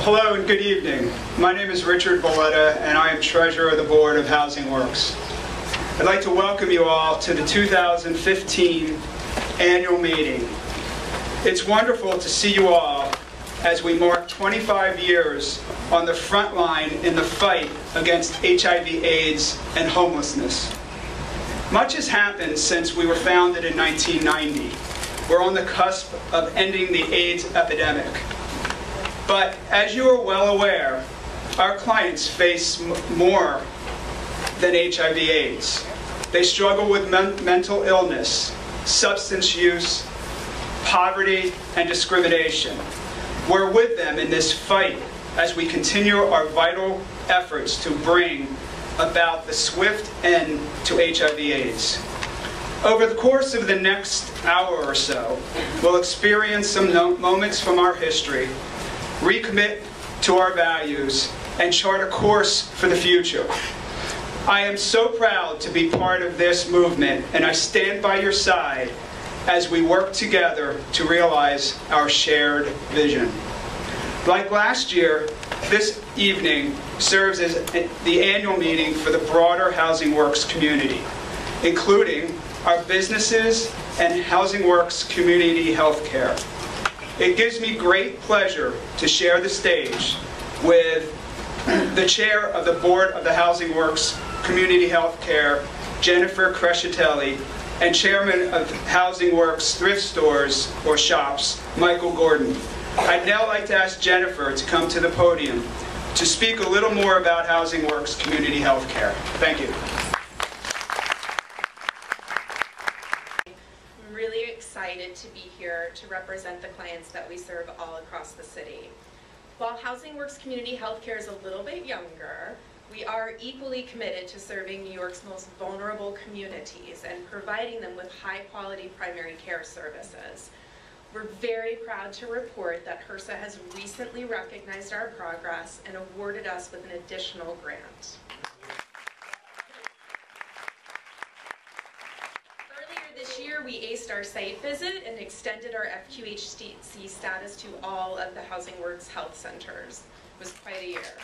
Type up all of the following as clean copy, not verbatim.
Hello and good evening. My name is Richard Valletta and I am Treasurer of the Board of Housing Works. I'd like to welcome you all to the 2015 annual meeting. It's wonderful to see you all as we mark 25 years on the front line in the fight against HIV/AIDS and homelessness. Much has happened since we were founded in 1990. We're on the cusp of ending the AIDS epidemic. But as you are well aware, our clients face more than HIV/AIDS. They struggle with mental illness, substance use, poverty, and discrimination. We're with them in this fight as we continue our vital efforts to bring about the swift end to HIV/AIDS. Over the course of the next hour or so, we'll experience some moments from our history, recommit to our values, and chart a course for the future. I am so proud to be part of this movement, and I stand by your side as we work together to realize our shared vision. Like last year, this evening serves as the annual meeting for the broader Housing Works community, including our businesses and Housing Works Community Healthcare. It gives me great pleasure to share the stage with the chair of the board of the Housing Works Community Healthcare, Jennifer Crescitelli, and chairman of Housing Works Thrift Stores or Shops, Michael Gordon. I'd now like to ask Jennifer to come to the podium to speak a little more about Housing Works Community Healthcare. Thank you. Excited to be here to represent the clients that we serve all across the city. While Housing Works Community Healthcare is a little bit younger, we are equally committed to serving New York's most vulnerable communities and providing them with high-quality primary care services. We're very proud to report that HRSA has recently recognized our progress and awarded us with an additional grant. This year, we aced our site visit and extended our FQHC status to all of the Housing Works health centers. It was quite a year. At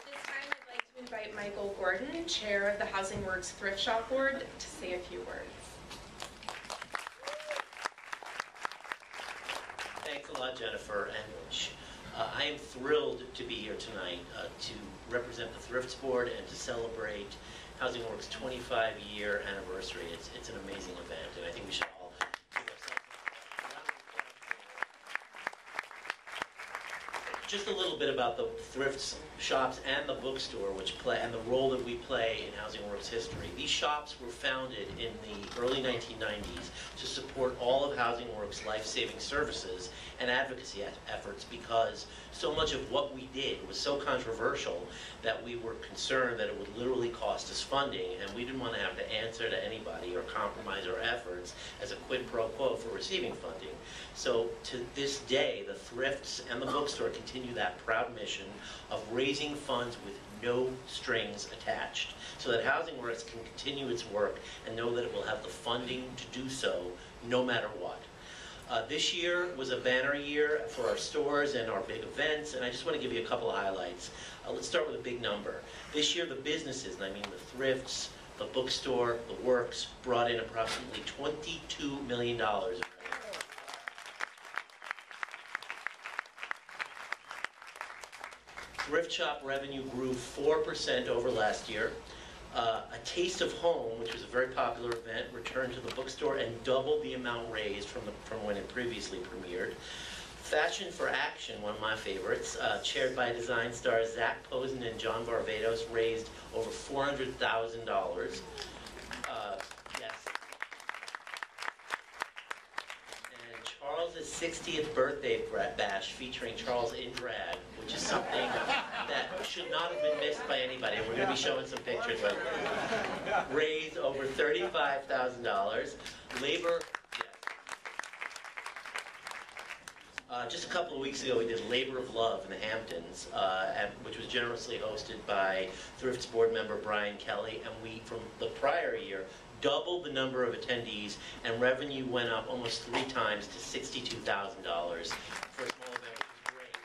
this time, I'd like to invite Michael Gordon, chair of the Housing Works Thrift Shop Board, to say a few words. Thanks a lot, Jennifer. And I am thrilled to be here tonight to represent the Thrifts Board and to celebrate Housing Works' 25-year anniversary. It's an amazing event, and I think we should all give ourselves a round of applause. Just a little bit about the thrift shops and the bookstore, and the role that we play in Housing Works history. These shops were founded in the early 1990s to support all of Housing Works' life-saving services and advocacy efforts, because so much of what we did was so controversial that we were concerned that it would literally cost us funding, and we didn't want to have to answer to anybody or compromise our efforts as a quid pro quo for receiving funding. So to this day, the thrifts and the bookstore continue that proud mission of raising funds with no strings attached, so that Housing Works can continue its work and know that it will have the funding to do so no matter what. This year was a banner year for our stores and our big events, and I just want to give you a couple of highlights. Let's start with a big number. This year the businesses, and I mean the thrifts, the bookstore, the works, brought in approximately $22 million. Thrift shop revenue grew 4% over last year. A Taste of Home, which was a very popular event, returned to the bookstore and doubled the amount raised from when it previously premiered. Fashion for Action, one of my favorites, chaired by design stars Zach Posen and John Varvatos, raised over $400,000. Yes. And Charles's 60th birthday bash featuring Charles in drag, which is something that should not have been missed by anybody. We're going to be showing some pictures of it. Raised over $35,000. Labor. Just a couple of weeks ago, we did Labor of Love in the Hamptons, which was generously hosted by Thrifts board member Brian Kelly, and we, from the prior year, doubled the number of attendees, and revenue went up almost 3 times to $62,000 for a small event, which was great.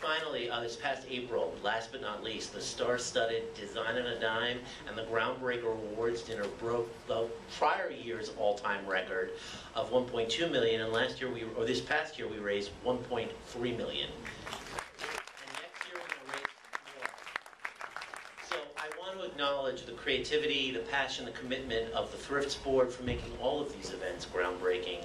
finally, this past April, last but not least, the star-studded Design on a Dime and the Groundbreaker Awards dinner broke the prior year's all-time record of $1.2 million, and this past year we raised $1.3 million. And next year we're going to raise more. So I want to acknowledge the creativity, the passion, the commitment of the Thrifts Board for making all of these events groundbreaking,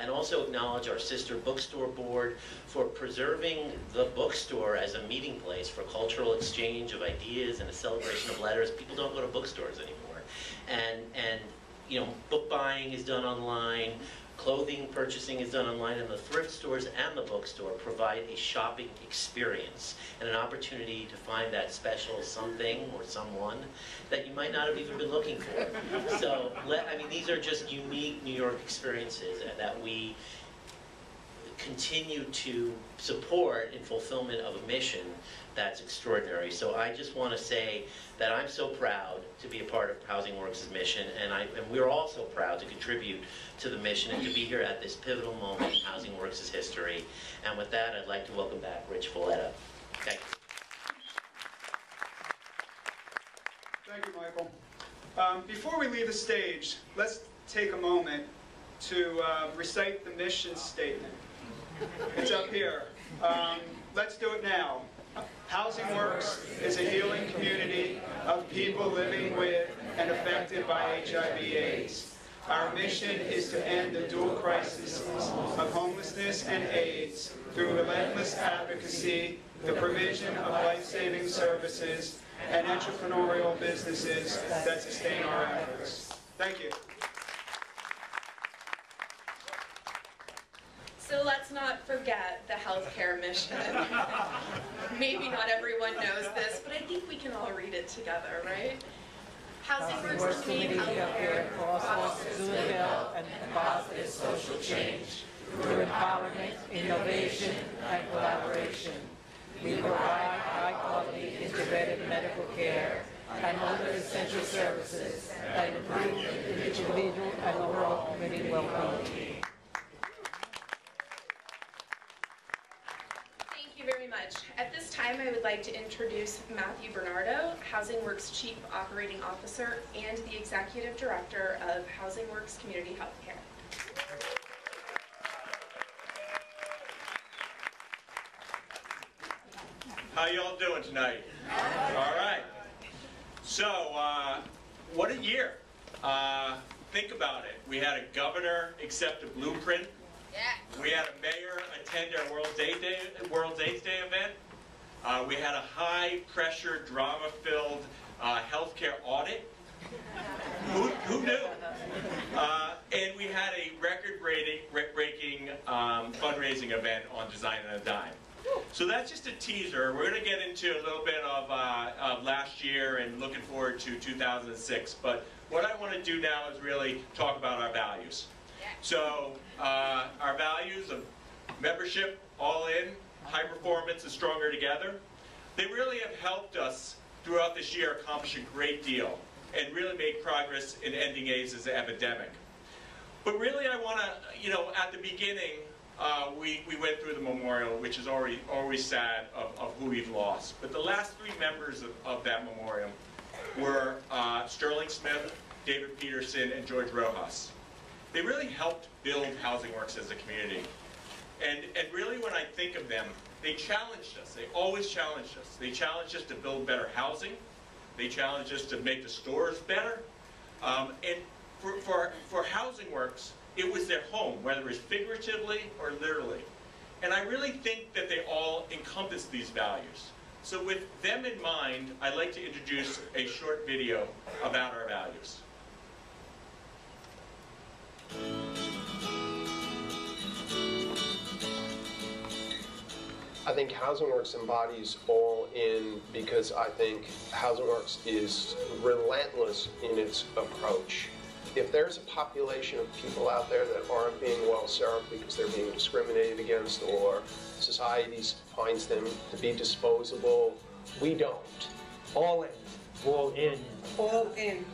and also acknowledge our sister bookstore board for preserving the bookstore as a meeting place for cultural exchange of ideas and a celebration of letters. People don't go to bookstores anymore. And you know, book buying is done online, clothing purchasing is done online, and the thrift stores and the bookstore provide a shopping experience and an opportunity to find that special something or someone that you might not have even been looking for. So, I mean, these are just unique New York experiences that we continue to support in fulfillment of a mission that's extraordinary. So I just want to say that I'm so proud to be a part of Housing Works' mission, and we're also proud to contribute to the mission and to be here at this pivotal moment in Housing Works' history. And with that, I'd like to welcome back Rich Valletta. Thank you. Thank you, Michael. Before we leave the stage, let's take a moment to recite the mission statement. It's up here. Let's do it now. Housing Works is a healing community of people living with and affected by HIV/AIDS. Our mission is to end the dual crises of homelessness and AIDS through relentless advocacy, the provision of life-saving services, and entrepreneurial businesses that sustain our efforts. Thank you. So let's not forget the healthcare mission. Maybe not everyone knows this, but I think we can all read it together, right? Housing Works Community Healthcare fosters good health and positive social change through empowerment, innovation, and collaboration. We provide high-quality integrated medical care and other essential services that improve individual and overall community well-being. Very much. At this time, I would like to introduce Matthew Bernardo, Housing Works Chief Operating Officer and the Executive Director of Housing Works Community Healthcare. How y'all doing tonight? All right. So, what a year. Think about it. We had a governor accept a blueprint. We had a mayor attend our World AIDS Day event. We had a high-pressure, drama-filled healthcare audit. Who knew? And we had a record-breaking fundraising event on Design on a Dime. So that's just a teaser. We're going to get into a little bit of last year and looking forward to 2006. But what I want to do now is really talk about our values. So our values of membership, all in, high performance, and stronger together, they really have helped us throughout this year accomplish a great deal and really make progress in ending AIDS as an epidemic. But really I want to, at the beginning, we went through the memorial, which is always sad of who we've lost. But the last three members of that memorial were Sterling Smith, David Peterson, and George Rojas. They really helped build Housing Works as a community. And really when I think of them, they challenged us. They always challenged us. They challenged us to build better housing. They challenged us to make the stores better. And for Housing Works, it was their home, whether it's figuratively or literally. And I really think that they all encompass these values. So with them in mind, I'd like to introduce a short video about our values. I think Housing Works embodies all in because I think Housing Works is relentless in its approach. If there's a population of people out there that aren't being well served because they're being discriminated against or society finds them to be disposable, we don't. All in. All in. All in.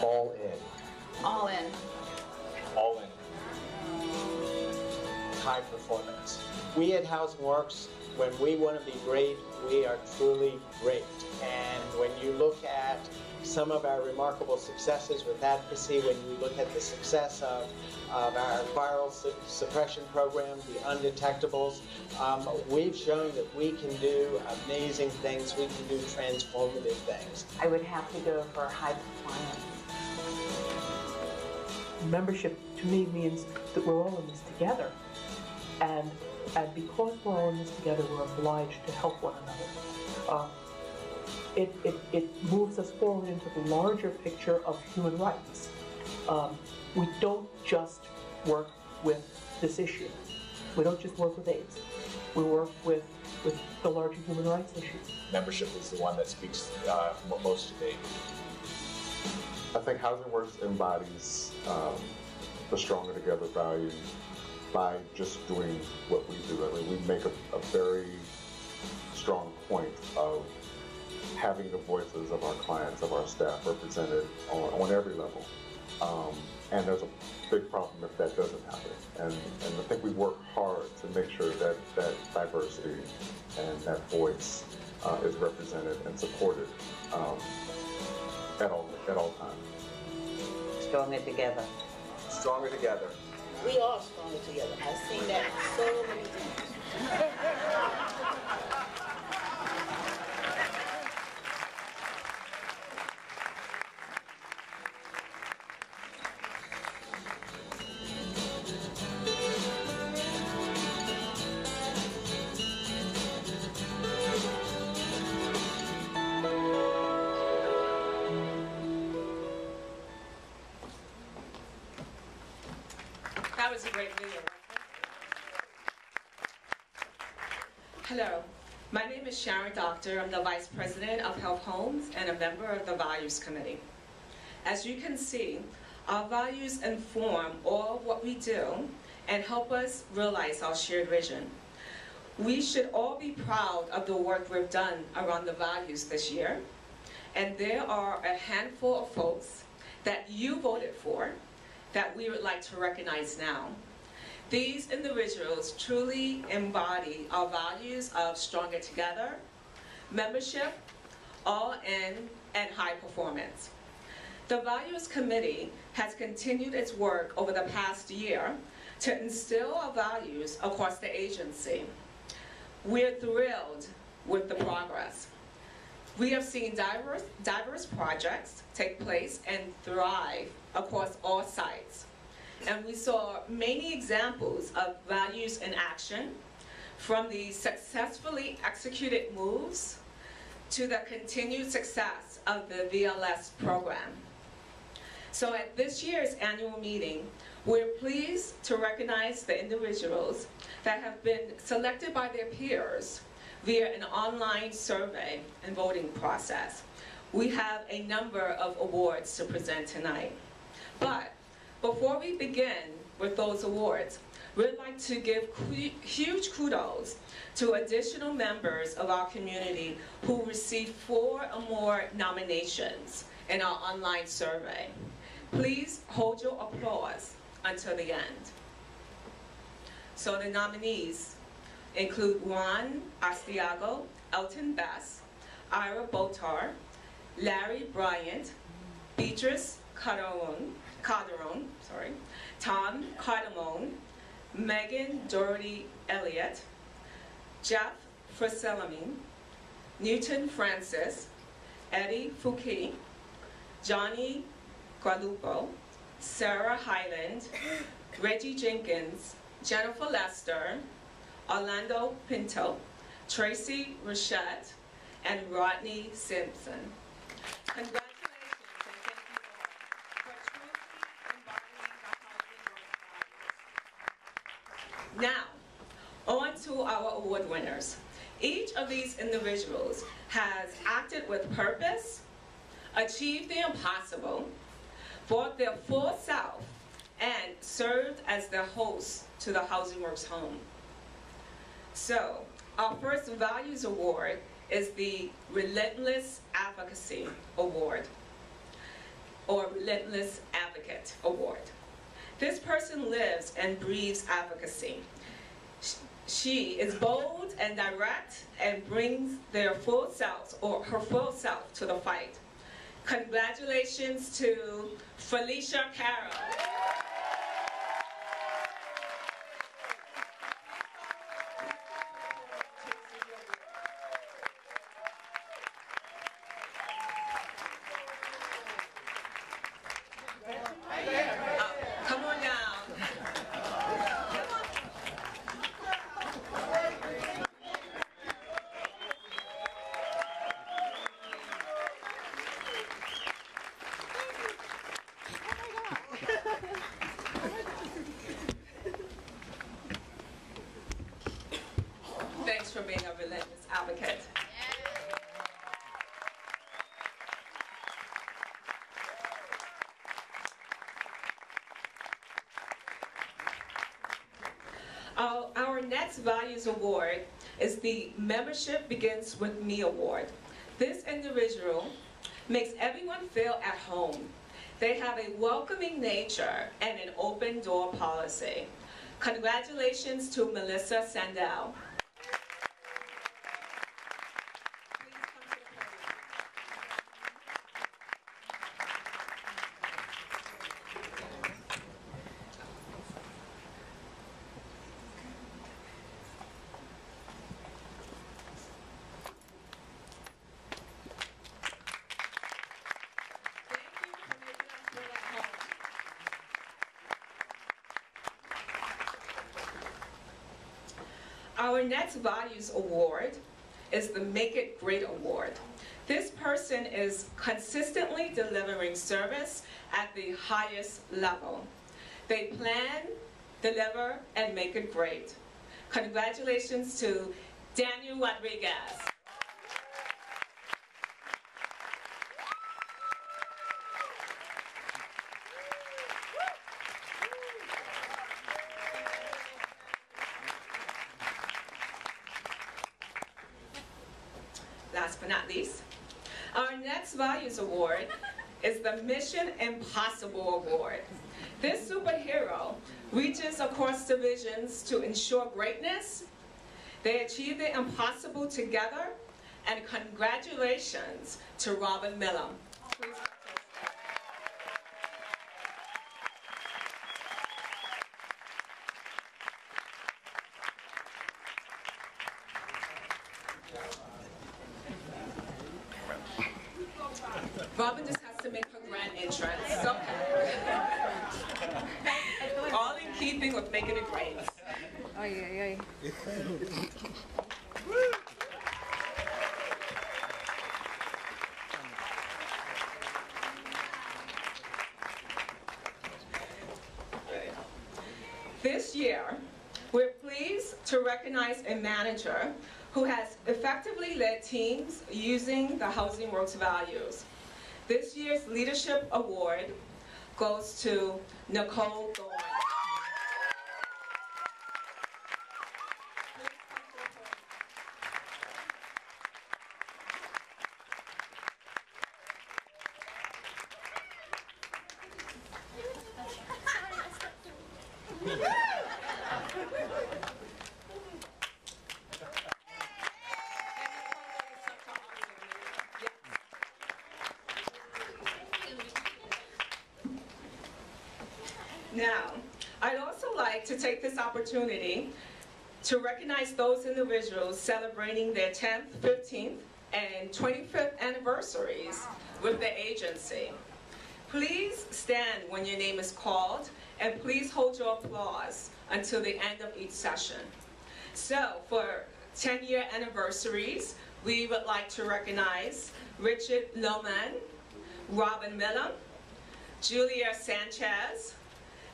All in. All in. All in. High performance. We at Housing Works when we want to be great, we are truly great. And when you look at some of our remarkable successes with advocacy, when you look at the success of our viral suppression program, the undetectables, we've shown that we can do amazing things, we can do transformative things. I would have to go for high performance. Membership to me means that we're all in this together. And because we're all in this together, we're obliged to help one another. It moves us forward into the larger picture of human rights. We don't just work with this issue. We don't just work with AIDS. We work with the larger human rights issues. Membership is the one that speaks most to me. I think Housing Works embodies the Stronger Together value by just doing what we do. I mean, we make a very strong point of having the voices of our clients, of our staff represented on every level. And there's a big problem if that doesn't happen. And I think we work hard to make sure that that diversity and that voice is represented and supported at all times. Stronger together. Stronger together. We are stronger together. I've seen that so many times. That was a great video. Hello, my name is Sharon Doctor. I'm the Vice President of Health Homes and a member of the Values Committee. As you can see, our values inform all of what we do and help us realize our shared vision. We should all be proud of the work we've done around the values this year, and there are a handful of folks that you voted for that we would like to recognize now. These individuals truly embody our values of stronger together, membership, all in, and high performance. The Values Committee has continued its work over the past year to instill our values across the agency. We're thrilled with the progress. We have seen diverse projects take place and thrive across all sites. And we saw many examples of values in action, from the successfully executed moves to the continued success of the VLS program. So at this year's annual meeting, we're pleased to recognize the individuals that have been selected by their peers via an online survey and voting process. We have a number of awards to present tonight. But before we begin with those awards, we'd like to give huge kudos to additional members of our community who received 4 or more nominations in our online survey. Please hold your applause until the end. So the nominees include Juan Astiago, Elton Bess, Ira Botar, Larry Bryant, Beatrice Calderon, Tom Cardamone, Megan Doherty Elliott, Jeff Friselamine, Newton Francis, Eddie Fouquet, Johnny Guadalupo, Sarah Hyland, Reggie Jenkins, Jennifer Lester, Orlando Pinto, Tracy Rochette, and Rodney Simpson. Congratulations, and thank you all for truly embodying the Housing Works values. Now, on to our award winners. Each of these individuals has acted with purpose, achieved the impossible, brought their full self, and served as the host to the Housing Works home. So, our first Values Award is the Relentless Advocacy Award, or Relentless Advocate Award. This person lives and breathes advocacy. She is bold and direct and brings their full selves or her full self to the fight. Congratulations to Felicia Carroll. Come on down. Thanks for being a relentless advocate. Our next Values Award is the Membership Begins With Me Award. This individual makes everyone feel at home. They have a welcoming nature and an open door policy. Congratulations to Melissa Sandell. Our next Values Award is the Make It Great Award. This person is consistently delivering service at the highest level. They plan, deliver, and make it great. Congratulations to Daniel Rodriguez. Last but not least, our next Values Award is the Mission Impossible Award. This superhero reaches across divisions to ensure greatness. They achieve the impossible together, and congratulations to Robin Miller. Please. Robin just has to make her grand entrance. Okay. All in keeping with making it great. Ay, ay, ay. This year, we're pleased to recognize a manager who has effectively led teams using the Housing Works values. This year's Leadership Award goes to Nicole Thorne. Now, I'd also like to take this opportunity to recognize those individuals celebrating their 10th, 15th, and 25th anniversaries with the agency. Please stand when your name is called, and please hold your applause until the end of each session. So, for 10-year anniversaries, we would like to recognize Richard Lohman, Robin Miller, Julia Sanchez,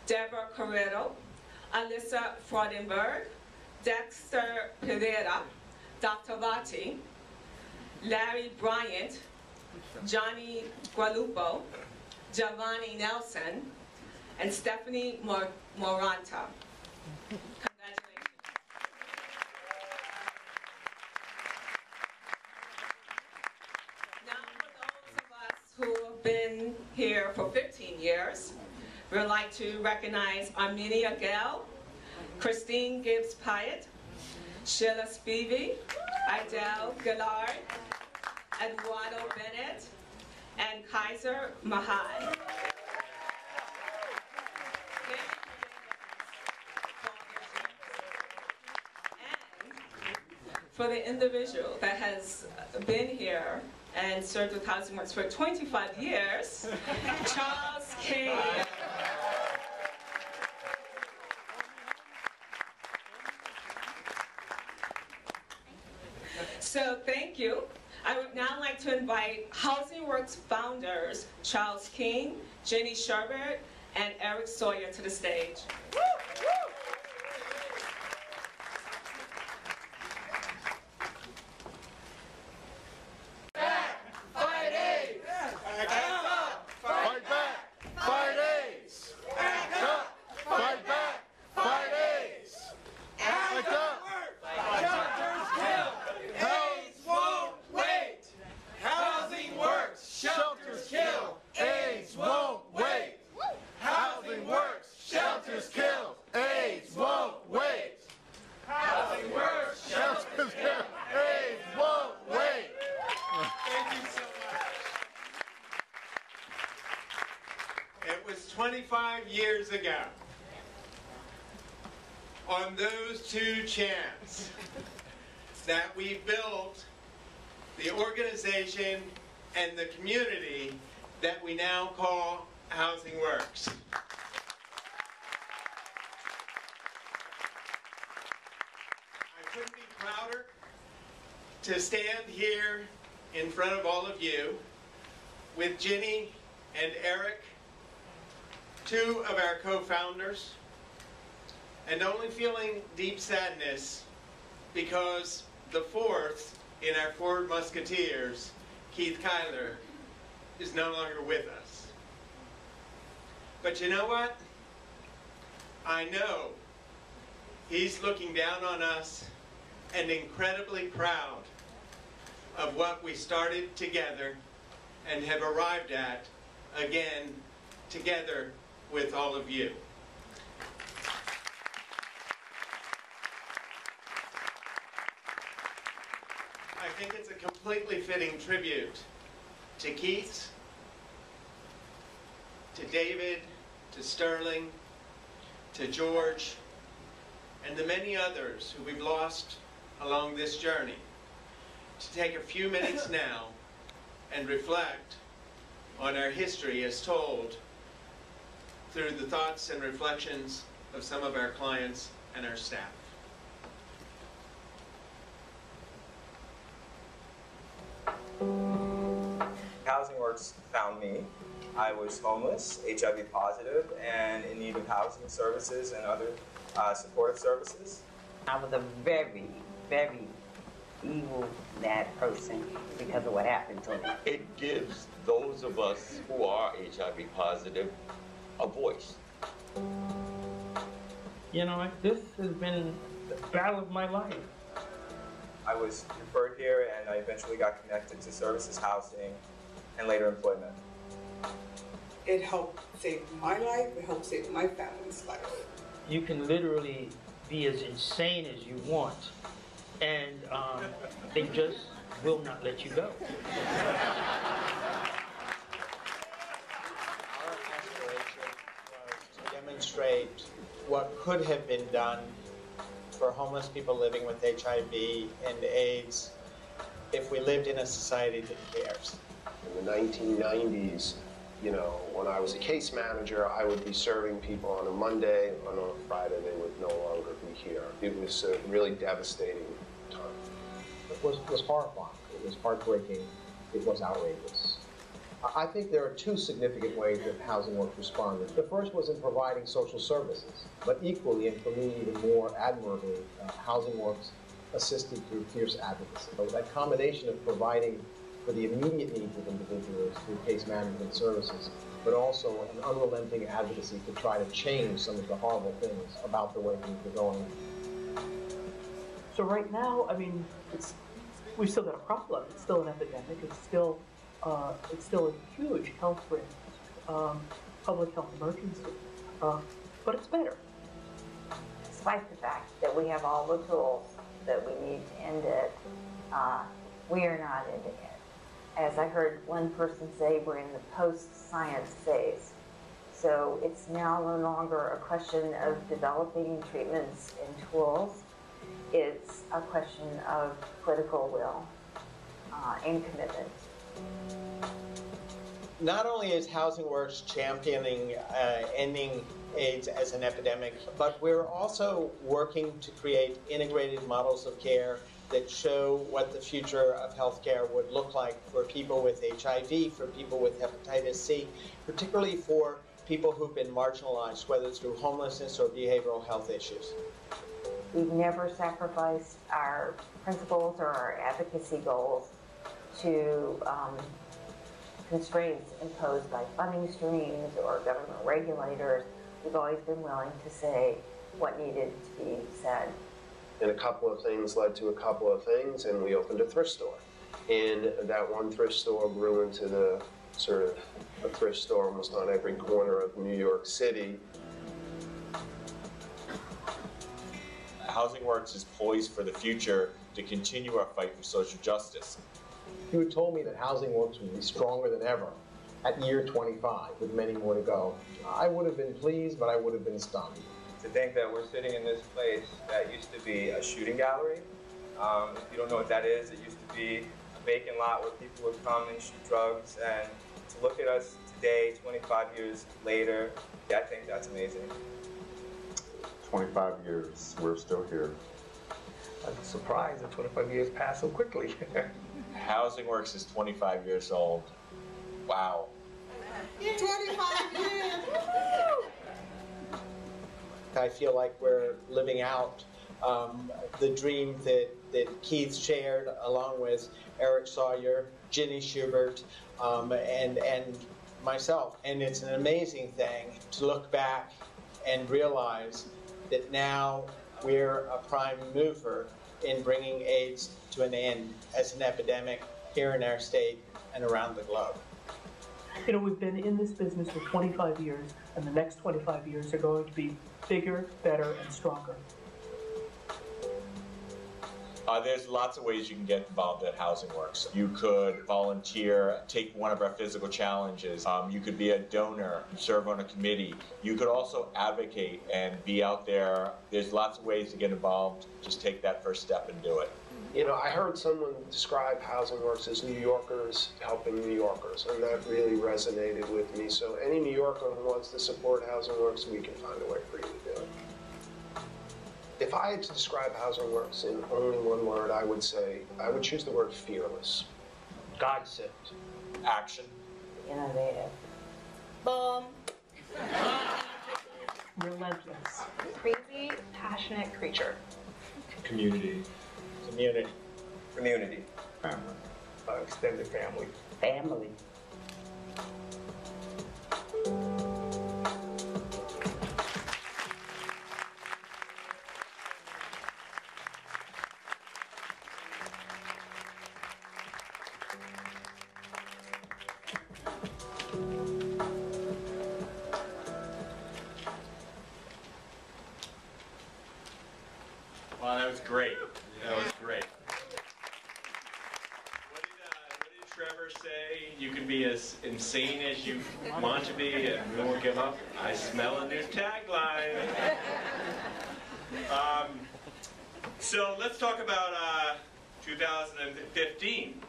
Deborah Carrero, Alyssa Freudenberg, Dexter Pereira, Dr. Vati, Larry Bryant, Johnny Gualupo, Giovanni Nelson, and Stephanie Moranta. Congratulations. Now for those of us who have been here for 15 years, we'd like to recognize Armenia Gale, Christine Gibbs Pyatt, Sheila Spivey, Idel Gillard, Eduardo Bennett, and Kaiser Mahad. For the individual that has been here and served with Housing Works for 25 years, Charles King. So thank you. I would now like to invite Housing Works founders Charles King, Jenny Sherbert, and Eric Sawyer to the stage. It was 25 years ago, on those two chants, that we built the organization and the community that we now call Housing Works. I couldn't be prouder to stand here in front of all of you with Ginny and Eric, two of our co-founders, and only feeling deep sadness because the fourth in our Four Musketeers, Keith Kyler, is no longer with us. But you know what? I know he's looking down on us and incredibly proud of what we started together and have arrived at again together with all of you. I think it's a completely fitting tribute to Keith, to David, to Sterling, to George, and the many others who we've lost along this journey, to take a few minutes now and reflect on our history as told through the thoughts and reflections of some of our clients and our staff. Housing Works found me. I was homeless, HIV positive, and in need of housing services and other supportive services. I was a very, very evil, bad person because of what happened to me. It gives those of us who are HIV positive a voice. You know, this has been the battle of my life. I was referred here and I eventually got connected to services, housing, and later employment. It helped save my life, it helped save my family's life. You can literally be as insane as you want, and they just will not let you go. Our aspiration was to demonstrate what could have been done for homeless people living with HIV and AIDS if we lived in a society that cares. In the 1990s, you know, when I was a case manager, I would be serving people on a Monday, and on a Friday they would no longer be here. It was a really devastating time. It was horrifying. It was heartbreaking. It was outrageous. I think there are two significant ways that Housing Works responded. The first was in providing social services, but equally, and for me even more admirably, Housing Works assisted through fierce advocacy. So that combination of providing for the immediate needs of individuals through case management services, but also an unrelenting advocacy to try to change some of the horrible things about the way things were going. So right now, I mean, we've still got a problem. It's still an epidemic. It's still a huge health risk, public health emergency, but it's better. Despite the fact that we have all the tools that we need to end it, we are not ending it. As I heard one person say, we're in the post-science phase. So it's now no longer a question of developing treatments and tools. It's a question of political will and commitment. Not only is Housing Works championing ending AIDS as an epidemic, but we're also working to create integrated models of care that show what the future of healthcare would look like for people with HIV, for people with hepatitis C, particularly for people who've been marginalized, whether through homelessness or behavioral health issues. We've never sacrificed our principles or our advocacy goals to constraints imposed by funding streams or government regulators. We've always been willing to say what needed to be said. And a couple of things led to a couple of things, and we opened a thrift store. And that one thrift store grew into the sort of a thrift store almost on every corner of New York City. Housing Works is poised for the future to continue our fight for social justice. If you had told me that Housing Works would be stronger than ever at year 25, with many more to go, I would have been pleased, but I would have been stunned. To think that we're sitting in this place that used to be a shooting gallery. If you don't know what that is, it used to be a vacant lot where people would come and shoot drugs. And to look at us today, 25 years later, yeah, I think that's amazing. 25 years, we're still here. I'm surprised that 25 years passed so quickly. Housing Works is 25 years old. Wow. 25 years! I feel like we're living out the dream that Keith shared along with Eric Sawyer, Ginny Schubert, and myself. And it's an amazing thing to look back and realize that now we're a prime mover in bringing AIDS to an end as an epidemic here in our state and around the globe. You know, we've been in this business for 25 years, and the next 25 years are going to be bigger, better, and stronger. There's lots of ways you can get involved at Housing Works. You could volunteer, take one of our physical challenges. You could be a donor, serve on a committee. You could also advocate and be out there. There's lots of ways to get involved. Just take that first step and do it. You know, I heard someone describe Housing Works as New Yorkers helping New Yorkers, and that really resonated with me. So any New Yorker who wants to support Housing Works, we can find a way for you to do it. If I had to describe Housing Works in only one word, I would choose the word fearless. Godsend. Action. Innovative. Boom. Relentless. Crazy, passionate creature. Community. Community. Community. Family. Extended family. Family. Wow, that was great. That was great. What did Trevor say? You can be as insane as you want to be and we won't give up. I smell a new tagline. So let's talk about 2015.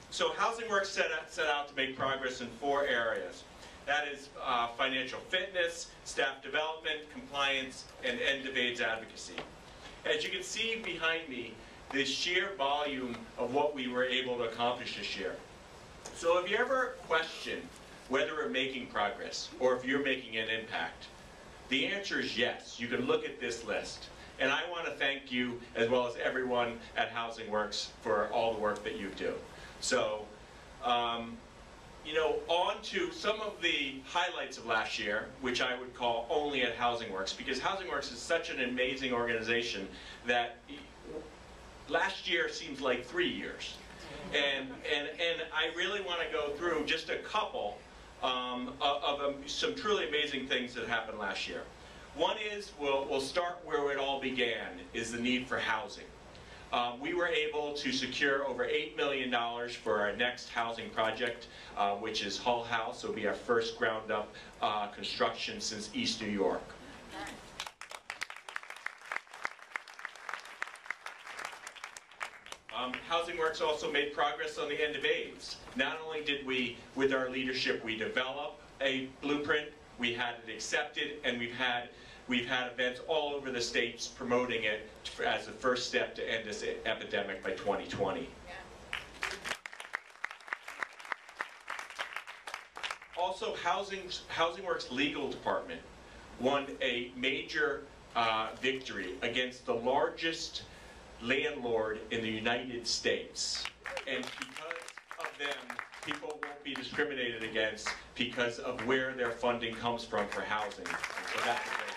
So Housing Works set out to make progress in 4 areas. That is financial fitness, staff development, compliance, and end of AIDS advocacy. As you can see behind me, the sheer volume of what we were able to accomplish this year. So if you ever question whether we're making progress or if you're making an impact, the answer is yes. You can look at this list. And I want to thank you, as well as everyone at Housing Works, for all the work that you do. So, you know, on to some of the highlights of last year, which I would call only at Housing Works, because Housing Works is such an amazing organization that last year seems like 3 years. And I really want to go through just a couple of some truly amazing things that happened last year. One is, we'll start where it all began, is the need for housing. We were able to secure over $8 million for our next housing project, which is Hull House. It'll be our first ground-up construction since East New York. Housing Works also made progress on the end of AIDS. Not only did we, with our leadership, we develop a blueprint, we had it accepted, and we've had events all over the states promoting it as the first step to end this epidemic by 2020. Also, Housing Works legal department won a major victory against the largest landlord in the United States. And because of them, people won't be discriminated against because of where their funding comes from for housing. And so that's a great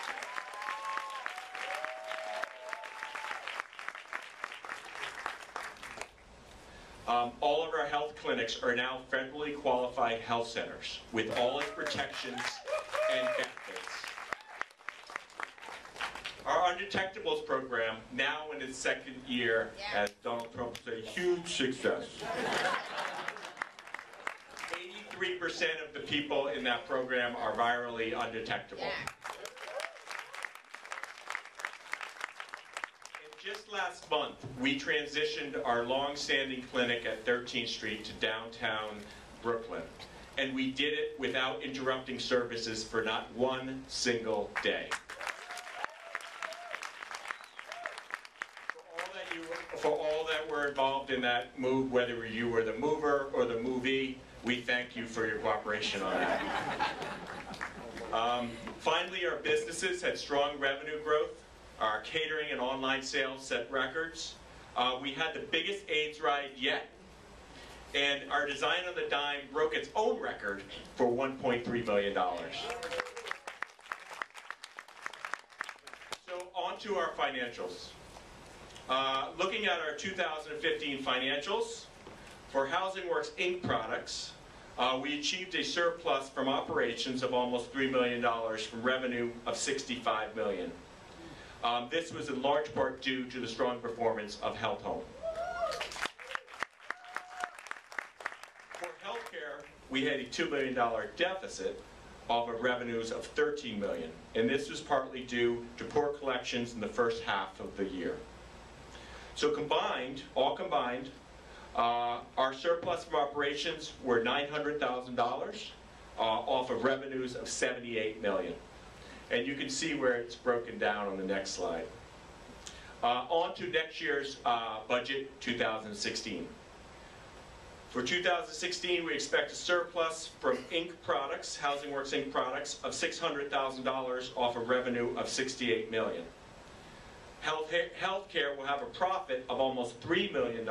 thing. All of our health clinics are now federally qualified health centers with all its protections and benefits. Our Undetectables program, now in its second year, as Donald Trump said, a huge success. 83% of the people in that program are virally undetectable. Just last month, we transitioned our long-standing clinic at 13th Street to downtown Brooklyn. And we did it without interrupting services for not one single day. For all that were involved in that move, whether you were the mover or the movee, we thank you for your cooperation on that. Finally, our businesses had strong revenue growth. Our catering and online sales set records. We had the biggest AIDS ride yet. And our Design on the Dime broke its own record for $1.3 million. So on to our financials. Looking at our 2015 financials, for Housing Works Inc. products, we achieved a surplus from operations of almost $3 million from revenue of $65 million. This was in large part due to the strong performance of Health Home. For healthcare, we had a $2 million deficit off of revenues of $13 million, and this was partly due to poor collections in the first half of the year. So all combined, our surplus from operations were $900,000 off of revenues of $78 million. And you can see where it's broken down on the next slide. On to next year's budget, 2016. For 2016, we expect a surplus from Inc. products, Housing Works Inc. products, of $600,000 off a revenue of $68 million. Healthcare will have a profit of almost $3 million,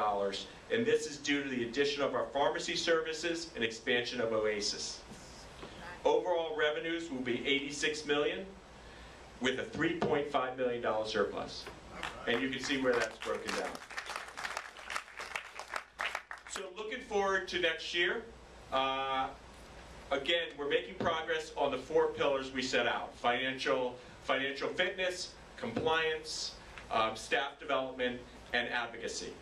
and this is due to the addition of our pharmacy services and expansion of Oasis. Overall revenues will be $86 million with a $3.5 million surplus. And you can see where that's broken down. So looking forward to next year, again, we're making progress on the 4 pillars we set out: financial fitness, compliance, staff development, and advocacy.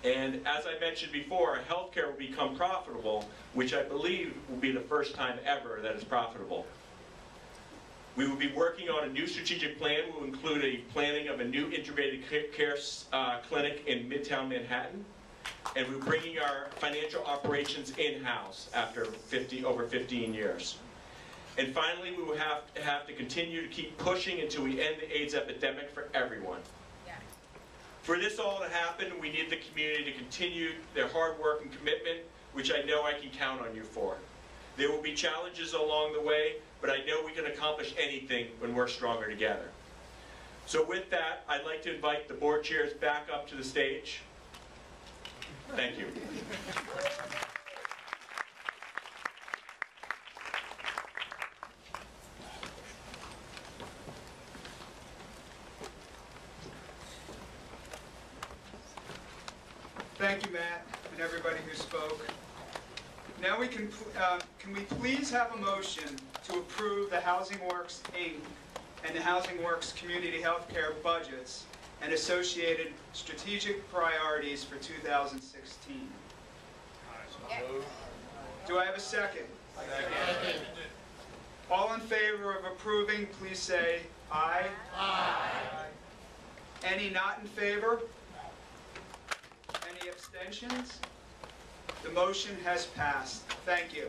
And as I mentioned before, healthcare will become profitable, which I believe will be the first time ever that it's profitable. We will be working on a new strategic plan. We will include a planning of a new integrated care clinic in Midtown Manhattan. And we're bringing our financial operations in-house after over 15 years. And finally, we will have to continue to keep pushing until we end the AIDS epidemic for everyone. For this all to happen, we need the community to continue their hard work and commitment, which I know I can count on you for. There will be challenges along the way, but I know we can accomplish anything when we're stronger together. So with that, I'd like to invite the board chairs back up to the stage. Thank you. Thank you, Matt, and everybody who spoke. Now we can we please have a motion to approve the Housing Works Inc. and the Housing Works community healthcare budgets and associated strategic priorities for 2016. Do I have a second? Second. All in favor of approving, please say aye. Aye. Any not in favor? Any abstentions? The motion has passed. Thank you.